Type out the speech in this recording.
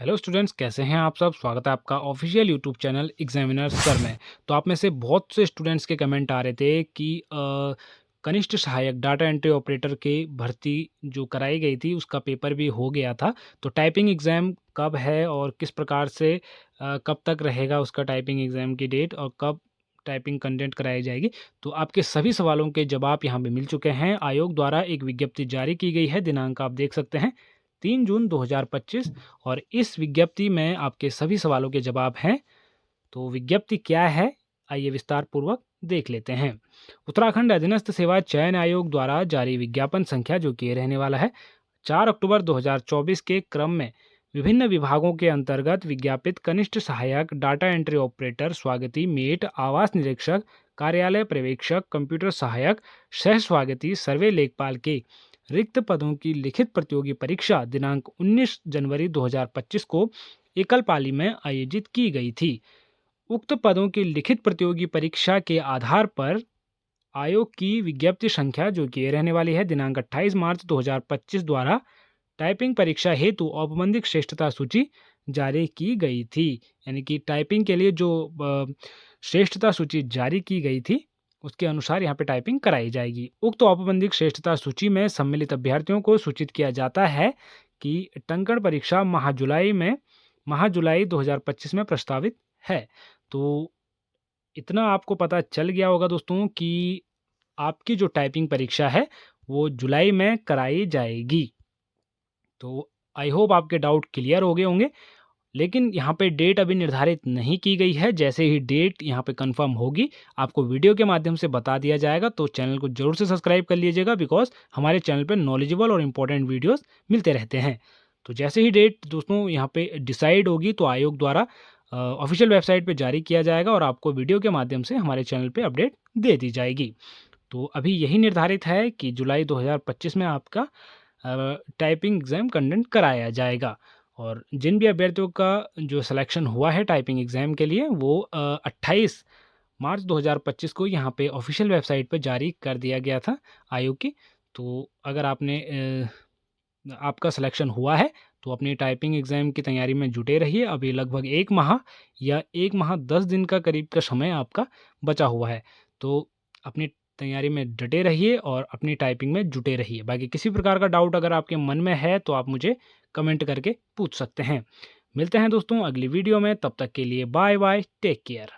Hello students, कैसे हैं आप सब। स्वागत है आपका official YouTube channel examiner sir में। तो आप में से बहुत से स्टूडेंट्स के कमेंट आ रहे थे कि कनिष्ठ सहायक डाटा एंट्री ऑपरेटर के भर्ती जो कराई गई थी उसका पेपर भी हो गया था। तो टाइपिंग एग्ज़ाम कब है और किस प्रकार से कब तक रहेगा उसका टाइपिंग एग्ज़ाम की डेट और कब टाइपिंग कंटेंट कराई जाएगी। तो आपके सभी सवालों के जवाब यहाँ पे मिल चुके हैं। आयोग द्वारा एक विज्ञप्ति जारी की गई है, दिनांक आप देख सकते हैं 3 जून 2025 और इस विज्ञप्ति में आपके सभी सवालों के जवाब हैं। तो विज्ञप्ति क्या है, आइए विस्तार पूर्वक देख लेते हैं। उत्तराखंड अधीनस्थ सेवा चयन आयोग द्वारा जारी विज्ञापन संख्या जो कि ये रहने वाला है 4 अक्टूबर 2024 के क्रम में विभिन्न विभागों के अंतर्गत विज्ञापित कनिष्ठ सहायक डाटा एंट्री ऑपरेटर, स्वागती, मेट, आवास निरीक्षक, कार्यालय पर्यवेक्षक, कंप्यूटर सहायक, सह स्वागती, सर्वे लेखपाल के रिक्त पदों की लिखित प्रतियोगी परीक्षा दिनांक 19 जनवरी 2025 को एकल पाली में आयोजित की गई थी। उक्त पदों की लिखित प्रतियोगी परीक्षा के आधार पर आयोग की विज्ञप्ति संख्या जो कि रहने वाली है दिनांक 28 मार्च 2025 द्वारा टाइपिंग परीक्षा हेतु औपबंधिक श्रेष्ठता सूची जारी की गई थी। यानी कि टाइपिंग के लिए जो श्रेष्ठता सूची जारी की गई थी उसके अनुसार यहाँ पे टाइपिंग कराई जाएगी। उक्त औपबंधिक श्रेष्ठता सूची में सम्मिलित अभ्यर्थियों को सूचित किया जाता है कि टंकण परीक्षा माह जुलाई 2025 में प्रस्तावित है। तो इतना आपको पता चल गया होगा दोस्तों कि आपकी जो टाइपिंग परीक्षा है वो जुलाई में कराई जाएगी। तो आई होप आपके डाउट क्लियर हो गए होंगे। लेकिन यहाँ पे डेट अभी निर्धारित नहीं की गई है। जैसे ही डेट यहाँ पे कंफर्म होगी आपको वीडियो के माध्यम से बता दिया जाएगा। तो चैनल को जरूर से सब्सक्राइब कर लीजिएगा, बिकॉज हमारे चैनल पे नॉलेजेबल और इम्पोर्टेंट वीडियोस मिलते रहते हैं। तो जैसे ही डेट दोस्तों यहाँ पे डिसाइड होगी तो आयोग द्वारा ऑफिशियल वेबसाइट पे जारी किया जाएगा और आपको वीडियो के माध्यम से हमारे चैनल पे अपडेट दे दी जाएगी। तो अभी यही निर्धारित है कि जुलाई 2025 में आपका टाइपिंग एग्ज़ाम कंडक्ट कराया जाएगा। और जिन भी अभ्यर्थियों का जो सिलेक्शन हुआ है टाइपिंग एग्ज़ाम के लिए वो 28 मार्च 2025 को यहाँ पे ऑफिशियल वेबसाइट पे जारी कर दिया गया था आयोग की। तो अगर आपका सिलेक्शन हुआ है तो अपनी टाइपिंग एग्ज़ाम की तैयारी में जुटे रहिए। अभी लगभग 1 माह 10 दिन का करीब का समय आपका बचा हुआ है। तो अपनी तैयारी में डटे रहिए और अपनी टाइपिंग में जुटे रहिए। बाकी किसी प्रकार का डाउट अगर आपके मन में है तो आप मुझे कमेंट करके पूछ सकते हैं। मिलते हैं दोस्तों अगली वीडियो में, तब तक के लिए बाय बाय, टेक केयर।